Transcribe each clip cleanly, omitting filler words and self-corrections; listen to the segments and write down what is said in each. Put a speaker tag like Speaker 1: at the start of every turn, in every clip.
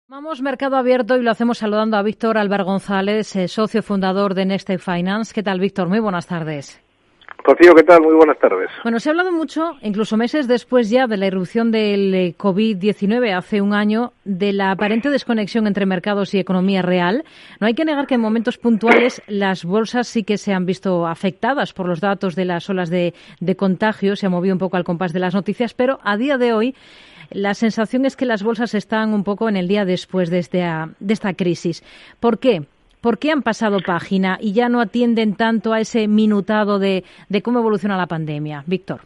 Speaker 1: Vamos Mercado Abierto y lo hacemos saludando a Víctor Álvar González, socio fundador de Nextech Finance. ¿Qué tal, Víctor? Muy buenas tardes.
Speaker 2: Rocío, ¿qué tal? Muy buenas tardes.
Speaker 1: Bueno, se ha hablado mucho, incluso meses después ya de la irrupción del COVID-19 hace un año, de la aparente desconexión entre mercados y economía real. No hay que negar que en momentos puntuales las bolsas sí que se han visto afectadas por los datos de las olas de contagio, se ha movido un poco al compás de las noticias, pero a día de hoy la sensación es que las bolsas están un poco en el día después de esta crisis. ¿Por qué? ¿Por qué han pasado página y ya no atienden tanto a ese minutado de cómo evoluciona la pandemia? Víctor.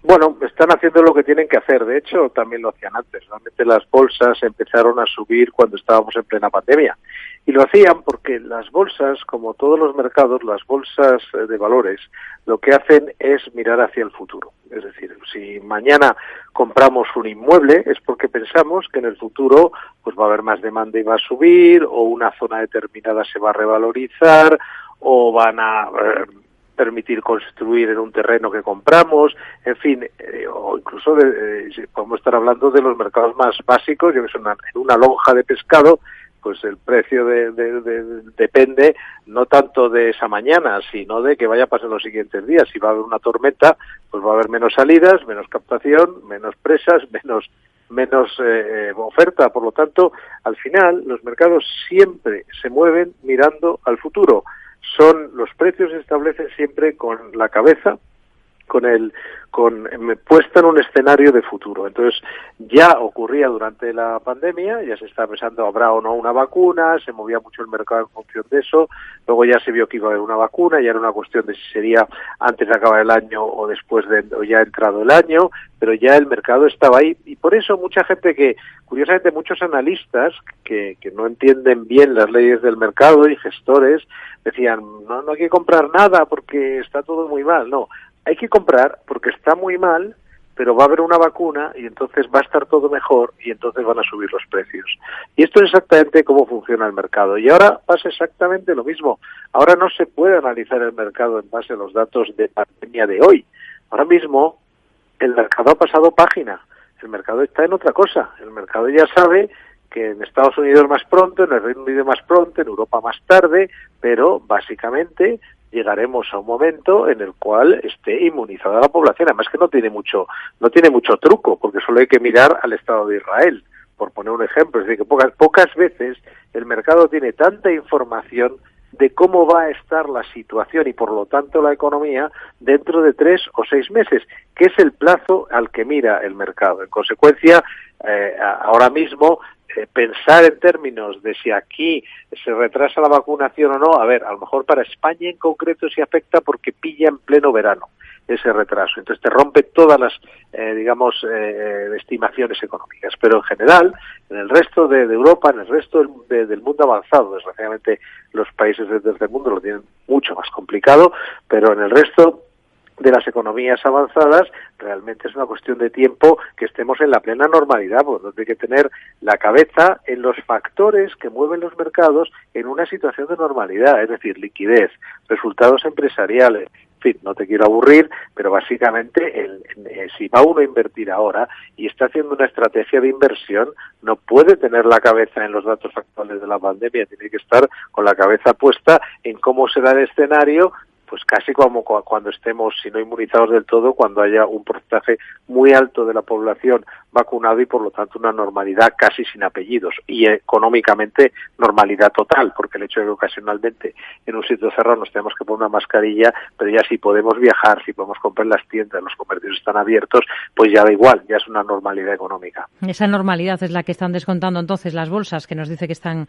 Speaker 2: Bueno, están haciendo lo que tienen que hacer. De hecho, también lo hacían antes. Realmente las bolsas empezaron a subir cuando estábamos en plena pandemia. Y lo hacían porque las bolsas, como todos los mercados, las bolsas de valores, lo que hacen es mirar hacia el futuro. Es decir, si mañana compramos un inmueble es porque pensamos que en el futuro pues va a haber más demanda y va a subir, o una zona determinada se va a revalorizar, o van a permitir construir en un terreno que compramos, en fin, o incluso podemos estar hablando de los mercados más básicos. Yo que sé, en una lonja de pescado, pues el precio depende no tanto de esa mañana, sino de que vaya a pasar los siguientes días. Si va a haber una tormenta, pues va a haber menos salidas, menos captación, menos presas, menos oferta. Por lo tanto, al final, los mercados siempre se mueven mirando al futuro. Los precios se establecen siempre con la cabeza, puesta en un escenario de futuro. Entonces, ya ocurría durante la pandemia, ya se estaba pensando habrá o no una vacuna, se movía mucho el mercado en función de eso, luego ya se vio que iba a haber una vacuna, ya era una cuestión de si sería antes de acabar el año o después o ya entrado el año, pero ya el mercado estaba ahí, y por eso mucha gente curiosamente muchos analistas que no entienden bien las leyes del mercado y gestores, decían, no hay que comprar nada porque está todo muy mal. No, hay que comprar porque está muy mal, pero va a haber una vacuna y entonces va a estar todo mejor y entonces van a subir los precios. Y esto es exactamente cómo funciona el mercado. Y ahora pasa exactamente lo mismo. Ahora no se puede analizar el mercado en base a los datos de pandemia de hoy. Ahora mismo el mercado ha pasado página. El mercado está en otra cosa. El mercado ya sabe que en Estados Unidos más pronto, en el Reino Unido más pronto, en Europa más tarde, pero básicamente llegaremos a un momento en el cual esté inmunizada la población. Además que no tiene mucho truco, porque solo hay que mirar al Estado de Israel, por poner un ejemplo. Es decir, que pocas veces el mercado tiene tanta información de cómo va a estar la situación y por lo tanto la economía dentro de 3 o 6 meses, que es el plazo al que mira el mercado. En consecuencia, ahora mismo pensar en términos de si aquí se retrasa la vacunación o no, a lo mejor para España en concreto sí afecta porque pilla en pleno verano ese retraso. Entonces te rompe todas las, estimaciones económicas. Pero en general, en el resto de Europa, en el resto del mundo avanzado, desgraciadamente los países del tercer mundo lo tienen mucho más complicado, pero en el resto de las economías avanzadas realmente es una cuestión de tiempo que estemos en la plena normalidad, porque hay que tener la cabeza en los factores que mueven los mercados en una situación de normalidad, es decir, liquidez, resultados empresariales. En fin, no te quiero aburrir, pero básicamente si va uno a invertir ahora y está haciendo una estrategia de inversión, no puede tener la cabeza en los datos actuales de la pandemia, tiene que estar con la cabeza puesta en cómo será el escenario, pues casi como cuando estemos, si no inmunizados del todo, cuando haya un porcentaje muy alto de la población vacunado y por lo tanto una normalidad casi sin apellidos y económicamente normalidad total, porque el hecho de que ocasionalmente en un sitio cerrado nos tenemos que poner una mascarilla, pero ya si podemos viajar, si podemos comprar en las tiendas, los comercios están abiertos, pues ya da igual, ya es una normalidad económica.
Speaker 1: Esa normalidad es la que están descontando entonces las bolsas, que nos dice que están,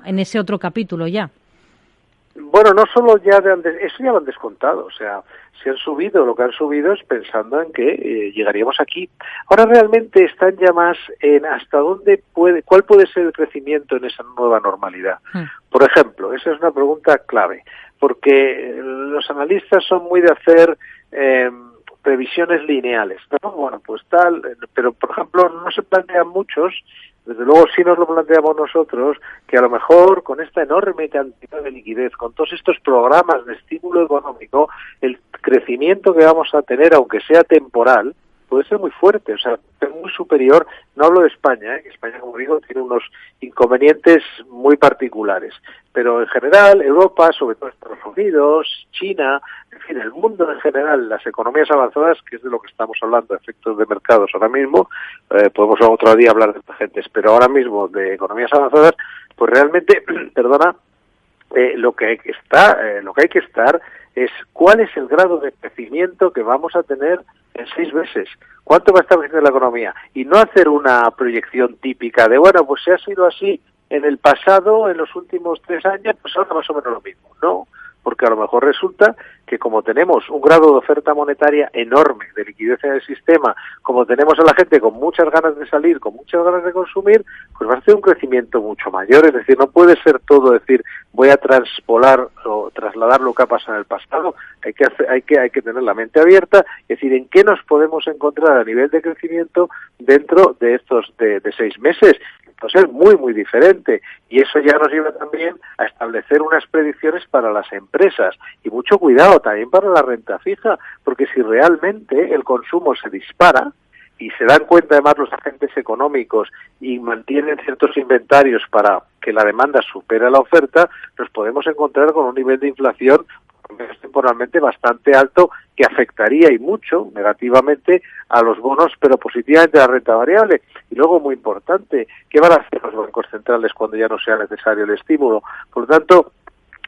Speaker 1: en ese otro capítulo ya.
Speaker 2: Bueno, no solo eso ya lo han descontado, o sea, se han subido, lo que han subido es pensando en que llegaríamos aquí. Ahora realmente están ya más en hasta dónde cuál puede ser el crecimiento en esa nueva normalidad. Por ejemplo, esa es una pregunta clave, porque los analistas son muy de hacer previsiones lineales, ¿no? Bueno, pues tal, pero por ejemplo no se plantean muchos. Desde luego sí nos lo planteamos nosotros, que a lo mejor con esta enorme cantidad de liquidez, con todos estos programas de estímulo económico, el crecimiento que vamos a tener, aunque sea temporal, puede ser muy fuerte. O sea, muy superior. No hablo de España, que España, como digo, tiene unos inconvenientes muy particulares, pero en general Europa, sobre todo Estados Unidos, China, en fin, el mundo en general, las economías avanzadas, que es de lo que estamos hablando, efectos de mercados ahora mismo, podemos otro día hablar de agentes, pero ahora mismo de economías avanzadas, pues realmente, lo que hay que estar es cuál es el grado de crecimiento que vamos a tener en 6 meses. ¿Cuánto va a estar creciendo la economía? Y no hacer una proyección típica de, bueno, pues si ha sido así en el pasado, en los últimos 3 años, pues ahora más o menos lo mismo. No, porque a lo mejor resulta que como tenemos un grado de oferta monetaria enorme, de liquidez en el sistema, como tenemos a la gente con muchas ganas de salir, con muchas ganas de consumir, pues va a ser un crecimiento mucho mayor. Es decir, no puede ser todo decir voy a transpolar o trasladar lo que ha pasado en el pasado. Hay que tener la mente abierta, es decir, en qué nos podemos encontrar a nivel de crecimiento dentro de estos de 6 meses. Va a ser muy, muy diferente, y eso ya nos lleva también a establecer unas predicciones para las empresas, y mucho cuidado también para la renta fija, porque si realmente el consumo se dispara, y se dan cuenta además los agentes económicos y mantienen ciertos inventarios para que la demanda supere la oferta, nos podemos encontrar con un nivel de inflación temporalmente bastante alto, que afectaría y mucho negativamente a los bonos, pero positivamente a la renta variable. Y luego, muy importante, ¿qué van a hacer los bancos centrales cuando ya no sea necesario el estímulo? Por lo tanto,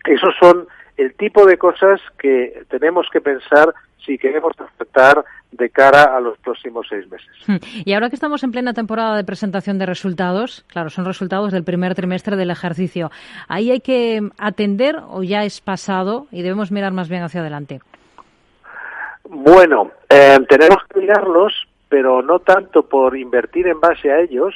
Speaker 2: esos son el tipo de cosas que tenemos que pensar si queremos afectar de cara a los próximos 6 meses.
Speaker 1: Y ahora que estamos en plena temporada de presentación de resultados, claro, son resultados del primer trimestre del ejercicio, ¿ahí hay que atender o ya es pasado y debemos mirar más bien hacia adelante?
Speaker 2: Bueno, tenemos que mirarlos, pero no tanto por invertir en base a ellos,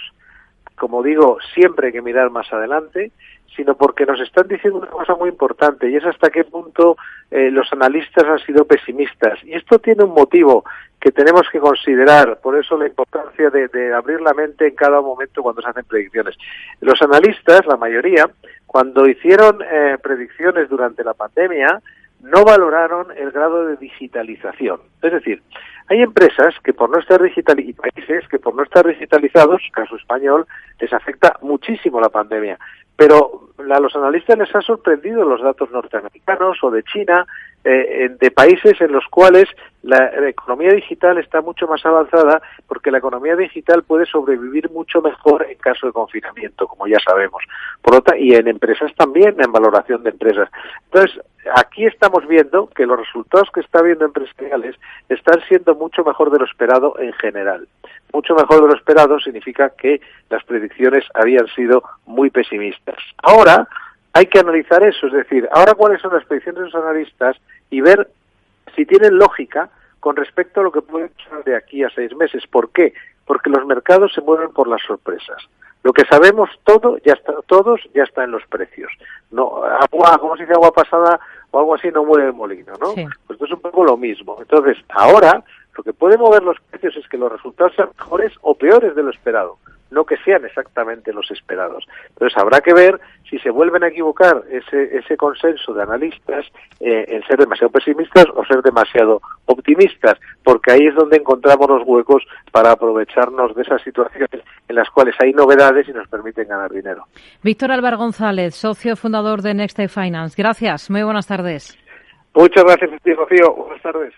Speaker 2: como digo, siempre hay que mirar más adelante, sino porque nos están diciendo una cosa muy importante, y es hasta qué punto los analistas han sido pesimistas. Y esto tiene un motivo que tenemos que considerar, por eso la importancia de abrir la mente en cada momento cuando se hacen predicciones. Los analistas, la mayoría, cuando hicieron predicciones durante la pandemia, no valoraron el grado de digitalización. Es decir, hay empresas que por no estar y países que por no estar digitalizados, caso español, les afecta muchísimo la pandemia. Pero a los analistas les ha sorprendido los datos norteamericanos o de China, de países en los cuales la economía digital está mucho más avanzada, porque la economía digital puede sobrevivir mucho mejor en caso de confinamiento, como ya sabemos. Y en empresas también, en valoración de empresas. Entonces, aquí estamos viendo que los resultados que está viendo empresariales están siendo mucho mejor de lo esperado en general. Mucho mejor de lo esperado significa que las predicciones habían sido muy pesimistas. Ahora hay que analizar eso, es decir, ahora cuáles son las predicciones de los analistas y ver si tienen lógica con respecto a lo que puede pasar de aquí a 6 meses. ¿Por qué? Porque los mercados se mueven por las sorpresas. Lo que sabemos todos ya está en los precios. No, como se dice, agua pasada o algo así no mueve el molino, ¿no?
Speaker 1: Sí.
Speaker 2: Pues esto es un poco lo mismo. Entonces, ahora lo que puede mover los precios es que los resultados sean mejores o peores de lo esperado, no que sean exactamente los esperados. Entonces habrá que ver si se vuelven a equivocar ese consenso de analistas en ser demasiado pesimistas o ser demasiado optimistas, porque ahí es donde encontramos los huecos para aprovecharnos de esas situaciones en las cuales hay novedades y nos permiten ganar dinero.
Speaker 1: Víctor Álvaro González, socio fundador de Nextech Finance. Gracias, muy buenas tardes.
Speaker 2: Muchas gracias, Rocío. Buenas tardes.